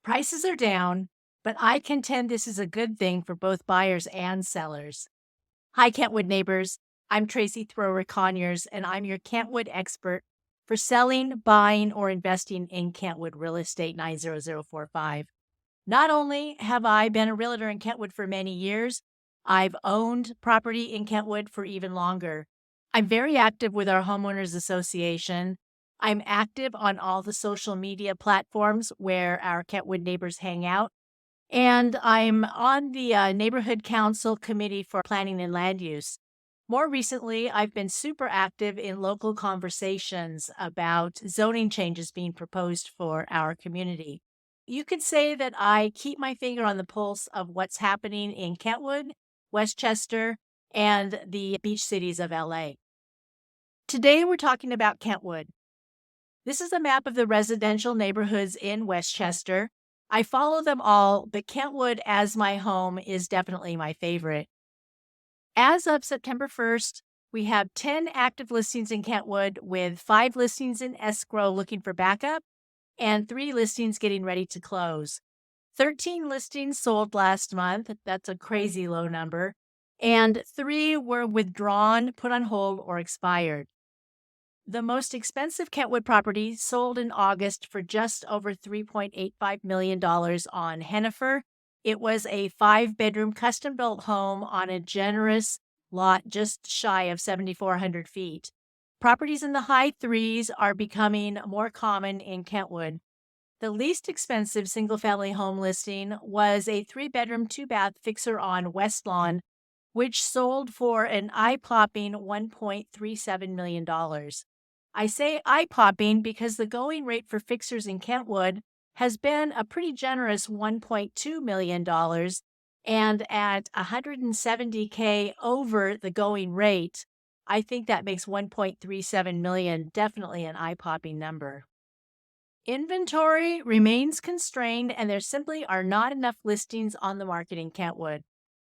Prices are down, but I contend this is a good thing for both buyers and sellers. Hi, Kentwood neighbors. I'm Tracy Thrower Conyers, and I'm your Kentwood expert for selling, buying, or investing in Kentwood Real Estate 90045. Not only have I been a realtor in Kentwood for many years, I've owned property in Kentwood for even longer. I'm very active with our homeowners association. I'm active on all the social media platforms where our Kentwood neighbors hang out. And I'm on the neighborhood council committee for planning and land use. More recently, I've been super active in local conversations about zoning changes being proposed for our community. You could say that I keep my finger on the pulse of what's happening in Kentwood, Westchester, and the beach cities of LA. Today, we're talking about Kentwood. This is a map of the residential neighborhoods in Westchester. I follow them all, but Kentwood as my home is definitely my favorite. As of September 1st, we have 10 active listings in Kentwood with 5 listings in escrow looking for backup and 3 listings getting ready to close. 13 listings sold last month. That's a crazy low number. And 3 were withdrawn, put on hold, or expired. The most expensive Kentwood property sold in August for just over $3.85 million on Hennifer. It was a 5-bedroom custom-built home on a generous lot just shy of 7,400 feet. Properties in the high threes are becoming more common in Kentwood. The least expensive single-family home listing was a 3-bedroom, 2-bath fixer on West Lawn, which sold for an eye-popping $1.37 million. I say eye-popping because the going rate for fixers in Kentwood has been a pretty generous $1.2 million, and at $170K over the going rate, I think that makes $1.37 million definitely an eye-popping number. Inventory remains constrained, and there simply are not enough listings on the market in Kentwood,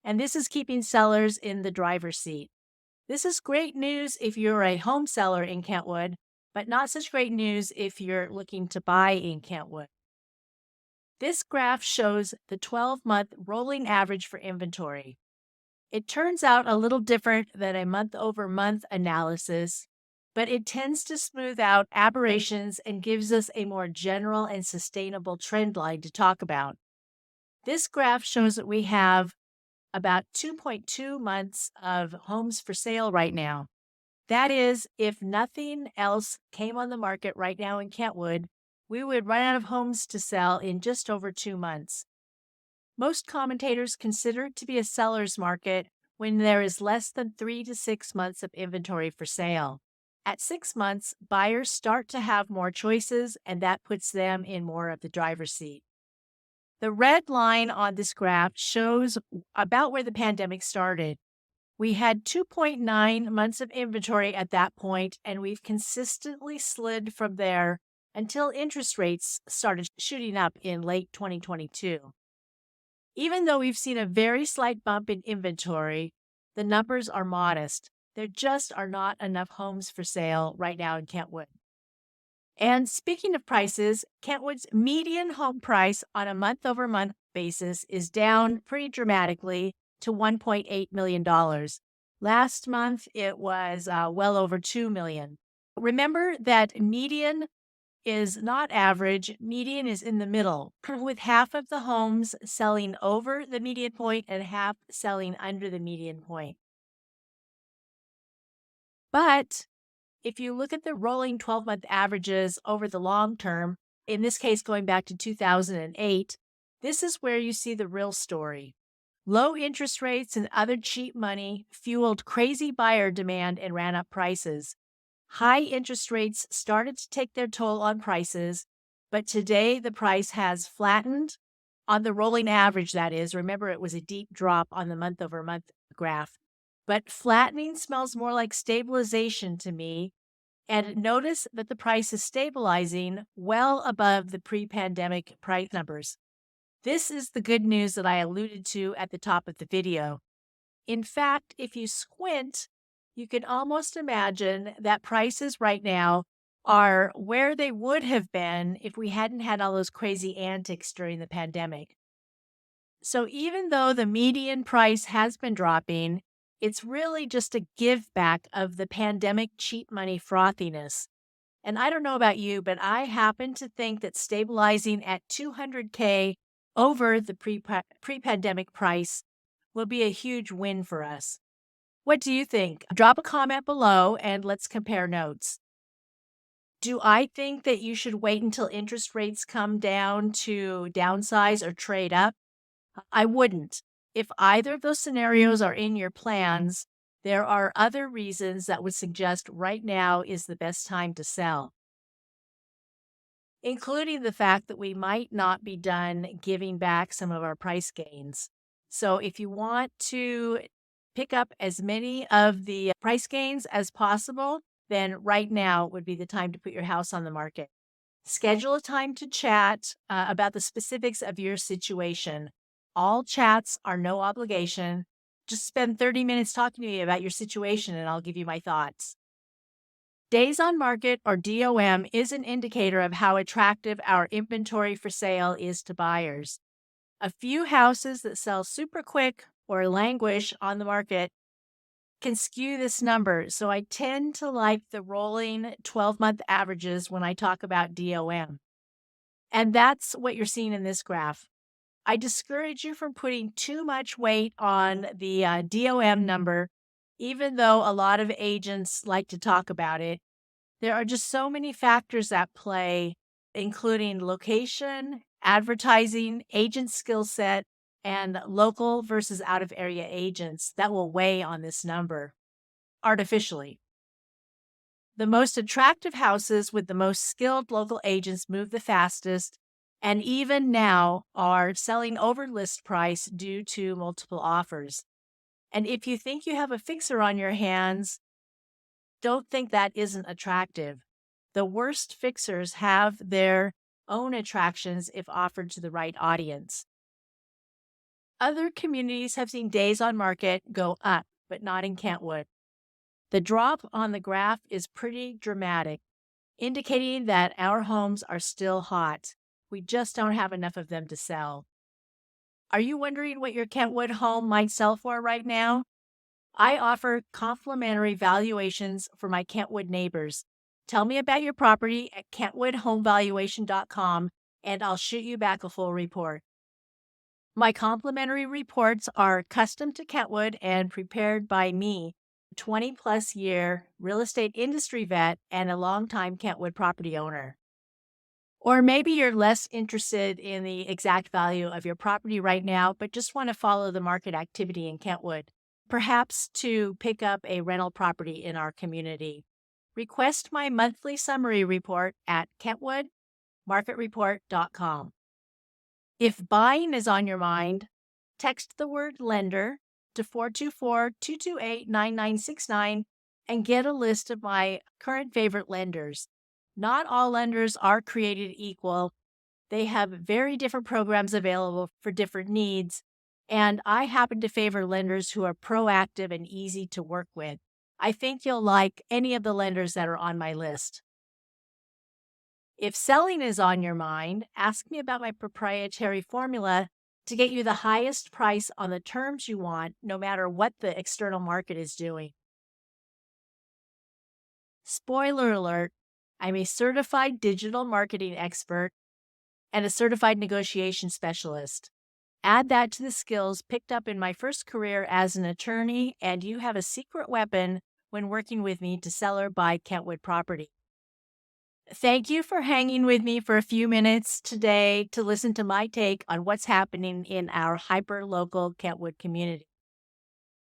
and this is keeping sellers in the driver's seat. This is great news if you're a home seller in Kentwood, but not such great news if you're looking to buy in Kentwood. This graph shows the 12-month rolling average for inventory. It turns out a little different than a month-over-month analysis, but it tends to smooth out aberrations and gives us a more general and sustainable trend line to talk about. This graph shows that we have about 2.2 months of homes for sale right now. That is, if nothing else came on the market right now in Kentwood, we would run out of homes to sell in just over 2 months. Most commentators consider it to be a seller's market when there is less than 3 to 6 months of inventory for sale. At 6 months, buyers start to have more choices, and that puts them in more of the driver's seat. The red line on this graph shows about where the pandemic started. We had 2.9 months of inventory at that point, and we've consistently slid from there until interest rates started shooting up in late 2022. Even though we've seen a very slight bump in inventory, the numbers are modest. There just are not enough homes for sale right now in Kentwood. And speaking of prices, Kentwood's median home price on a month-over-month basis is down pretty dramatically to $1.8 million. Last month, it was well over $2 million. Remember that median is not average. Median is in the middle, with half of the homes selling over the median point and half selling under the median point. But if you look at the rolling 12-month averages over the long term, in this case going back to 2008, this is where you see the real story. Low interest rates and other cheap money fueled crazy buyer demand and ran up prices. High interest rates started to take their toll on prices, but today the price has flattened on the rolling average, that is. Remember, it was a deep drop on the month-over-month graph. But flattening smells more like stabilization to me. And notice that the price is stabilizing well above the pre-pandemic price numbers. This is the good news that I alluded to at the top of the video. In fact, if you squint, you can almost imagine that prices right now are where they would have been if we hadn't had all those crazy antics during the pandemic. So even though the median price has been dropping, it's really just a give back of the pandemic cheap money frothiness. And I don't know about you, but I happen to think that stabilizing at 200K over the pre-pandemic price will be a huge win for us. What do you think? Drop a comment below and let's compare notes. Do I think that you should wait until interest rates come down to downsize or trade up? I wouldn't. If either of those scenarios are in your plans, there are other reasons that would suggest right now is the best time to sell, including the fact that we might not be done giving back some of our price gains. So if you want to pick up as many of the price gains as possible, then right now would be the time to put your house on the market. Schedule a time to chat about the specifics of your situation. All chats are no obligation. Just spend 30 minutes talking to me about your situation and I'll give you my thoughts. Days on market, or DOM, is an indicator of how attractive our inventory for sale is to buyers. A few houses that sell super quick or languish on the market can skew this number, so I tend to like the rolling 12-month averages when I talk about DOM. And that's what you're seeing in this graph. I discourage you from putting too much weight on the DOM number, even though a lot of agents like to talk about it. There are just so many factors at play, including location, advertising, agent skill set, and local versus out of area agents that will weigh on this number artificially. The most attractive houses with the most skilled local agents move the fastest, and even now are selling over list price due to multiple offers. And if you think you have a fixer on your hands, don't think that isn't attractive. The worst fixers have their own attractions if offered to the right audience. Other communities have seen days on market go up, but not in Kentwood. The drop on the graph is pretty dramatic, indicating that our homes are still hot. We just don't have enough of them to sell. Are you wondering what your Kentwood home might sell for right now? I offer complimentary valuations for my Kentwood neighbors. Tell me about your property at kentwoodhomevaluation.com and I'll shoot you back a full report. My complimentary reports are custom to Kentwood and prepared by me, 20 plus year real estate industry vet and a longtime Kentwood property owner. Or maybe you're less interested in the exact value of your property right now, but just want to follow the market activity in Kentwood, perhaps to pick up a rental property in our community. Request my monthly summary report at kentwoodmarketreport.com. If buying is on your mind, text the word lender to 424-228-9969 and get a list of my current favorite lenders. Not all lenders are created equal. They have very different programs available for different needs, and I happen to favor lenders who are proactive and easy to work with. I think you'll like any of the lenders that are on my list. If selling is on your mind, ask me about my proprietary formula to get you the highest price on the terms you want, no matter what the external market is doing. Spoiler alert, I'm a certified digital marketing expert and a certified negotiation specialist. Add that to the skills picked up in my first career as an attorney, and you have a secret weapon when working with me to sell or buy Kentwood property. Thank you for hanging with me for a few minutes today to listen to my take on what's happening in our hyper-local Kentwood community.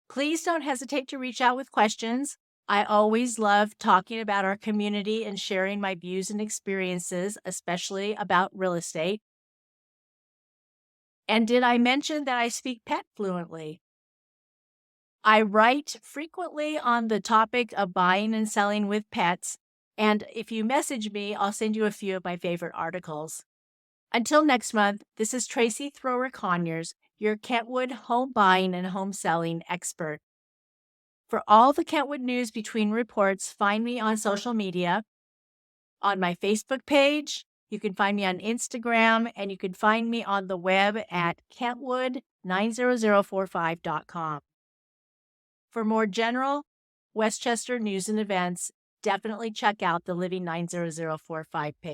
Please don't hesitate to reach out with questions. I always love talking about our community and sharing my views and experiences, especially about real estate. And did I mention that I speak pet fluently? I write frequently on the topic of buying and selling with pets, and if you message me, I'll send you a few of my favorite articles. Until next month, this is Tracy Thrower-Conyers, your Kentwood home buying and home selling expert. For all the Kentwood news between reports, find me on social media. on my Facebook page. You can find me on Instagram, and you can find me on the web at kentwood90045.com. For more general Westchester news and events, definitely check out the Living 90045 page.